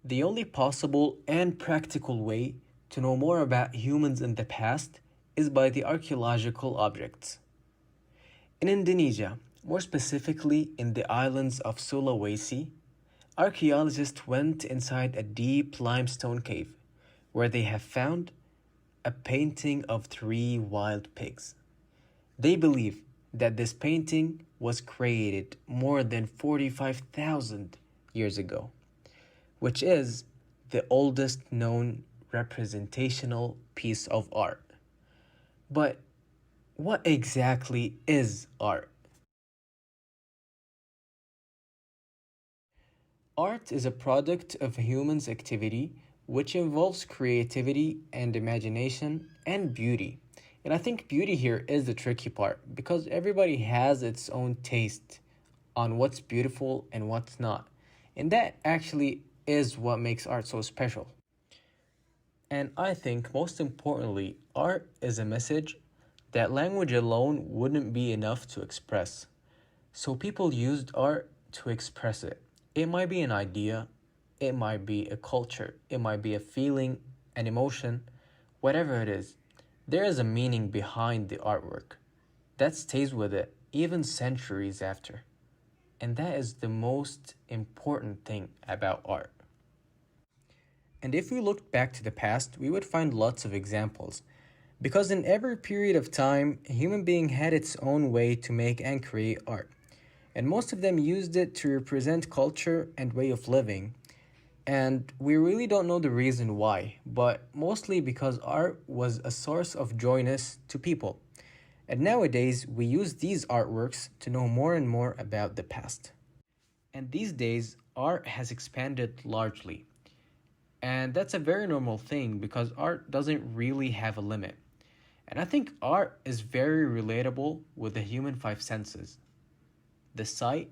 The only possible and practical way to know more about humans in the past is by the archaeological objects. In Indonesia, more specifically in the islands of Sulawesi, archaeologists went inside a deep limestone cave where they have found a painting of three wild pigs. They believe that this painting was created more than 45,000 years ago, which is the oldest known representational piece of art. But what exactly is art? Art is a product of humans' activity which involves creativity and imagination and beauty. And I think beauty here is the tricky part because everybody has its own taste on what's beautiful and what's not. And that actually is what makes art so special. And I think most importantly, art is a message that language alone wouldn't be enough to express. So people used art to express it. It might be an idea, it might be a culture, it might be a feeling, an emotion, whatever it is. There is a meaning behind the artwork that stays with it even centuries after. And that is the most important thing about art. And if we looked back to the past, we would find lots of examples. Because in every period of time, a human being had its own way to make and create art. And most of them used it to represent culture and way of living. And we really don't know the reason why, but mostly because art was a source of joyness to people. And nowadays, we use these artworks to know more and more about the past. And these days, art has expanded largely. And that's a very normal thing because art doesn't really have a limit. And I think art is very relatable with the human five senses: the sight,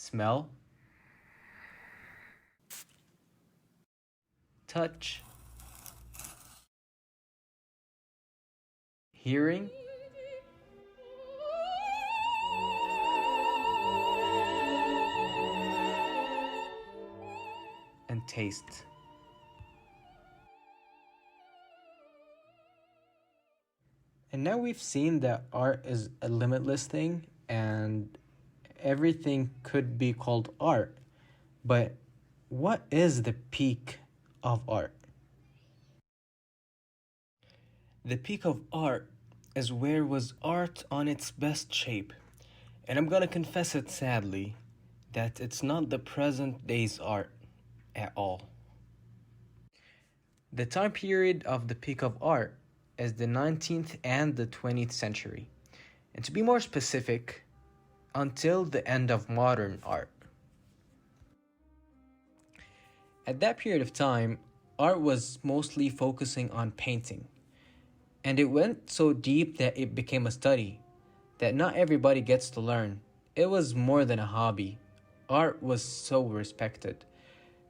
smell, touch, hearing, and taste. And now we've seen that art is a limitless thing and everything could be called art. But what is the peak of art? The peak of art is where was art on its best shape. And I'm gonna confess it sadly that it's not the present day's art at all. The time period of the peak of art is the 19th and the 20th century. And to be more specific, until the end of modern art. At that period of time, art was mostly focusing on painting. And it went so deep that it became a study that not everybody gets to learn. It was more than a hobby. Art was so respected.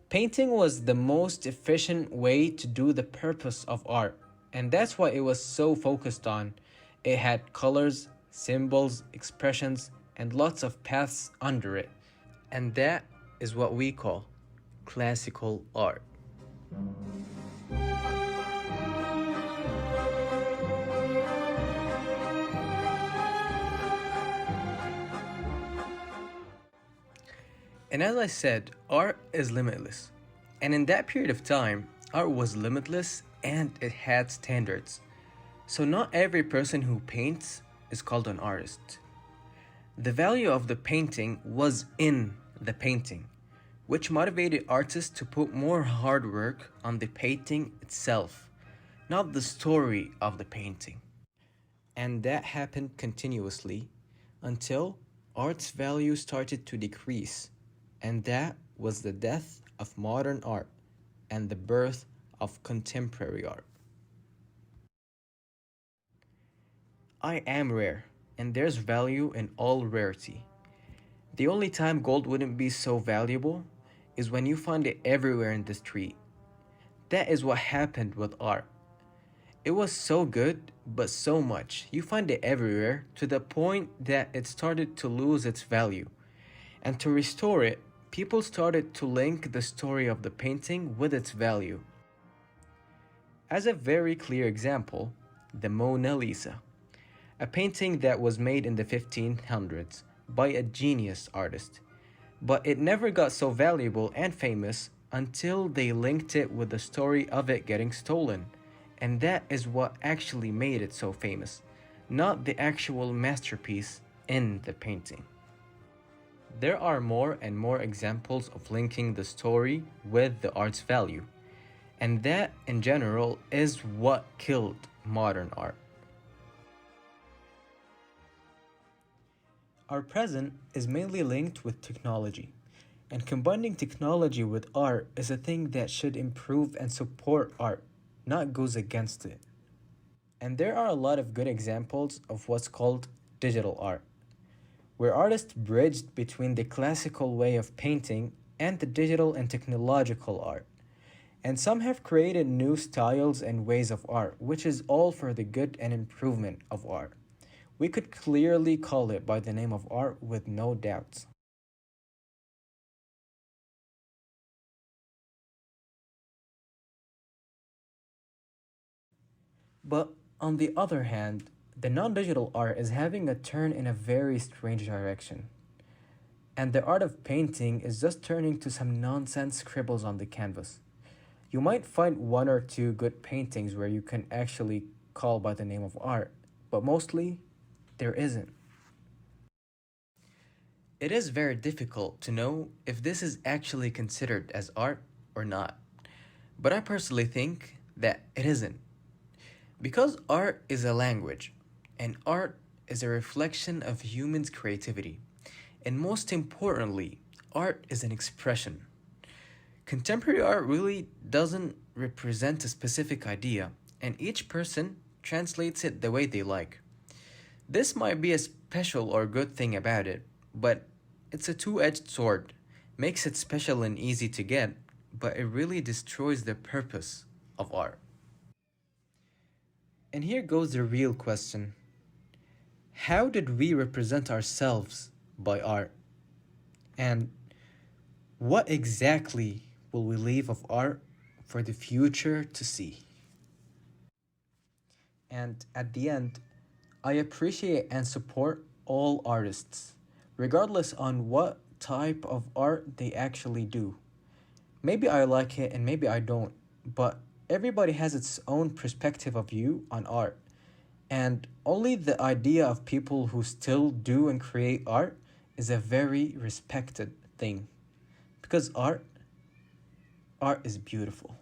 Painting was the most efficient way to do the purpose of art, and that's why it was so focused on. It had colors, symbols, expressions, and lots of paths under it. And that is what we call classical art. And as I said, art is limitless. And in that period of time, art was limitless and it had standards. So not every person who paints is called an artist. The value of the painting was in the painting, which motivated artists to put more hard work on the painting itself, not the story of the painting. And that happened continuously until art's value started to decrease, and that was the death of modern art and the birth of contemporary art. I am rare, and there's value in all rarity. The only time gold wouldn't be so valuable is when you find it everywhere in the street. That is what happened with art. It was so good, but so much. You find it everywhere to the point that it started to lose its value. And to restore it, people started to link the story of the painting with its value. As a very clear example, the Mona Lisa, a painting that was made in the 1500s by a genius artist, but it never got so valuable and famous until they linked it with the story of it getting stolen. And that is what actually made it so famous, not the actual masterpiece in the painting. There are more and more examples of linking the story with the art's value, and that in general is what killed modern art. Our present is mainly linked with technology, and combining technology with art is a thing that should improve and support art, not goes against it. And there are a lot of good examples of what's called digital art, where artists bridged between the classical way of painting and the digital and technological art. And some have created new styles and ways of art, which is all for the good and improvement of art. We could clearly call it by the name of art with no doubts. But on the other hand, the non digital art is having a turn in a very strange direction. And the art of painting is just turning to some nonsense scribbles on the canvas. You might find one or two good paintings where you can actually call by the name of art, but mostly there isn't. It is very difficult to know if this is actually considered as art or not, but I personally think that it isn't. Because art is a language, and art is a reflection of humans' creativity, and most importantly, art is an expression. Contemporary art really doesn't represent a specific idea, and each person translates it the way they like. This might be a special or good thing about it, but it's a two edged sword. Makes it special and easy to get, but it really destroys the purpose of art. And here goes the real question: how did we represent ourselves by art? And what exactly will we leave of art for the future to see? And at the end, I appreciate and support all artists, regardless on what type of art they actually do. Maybe I like it and maybe I don't, but everybody has its own perspective of view on art. And only the idea of people who still do and create art is a very respected thing. Because art is beautiful.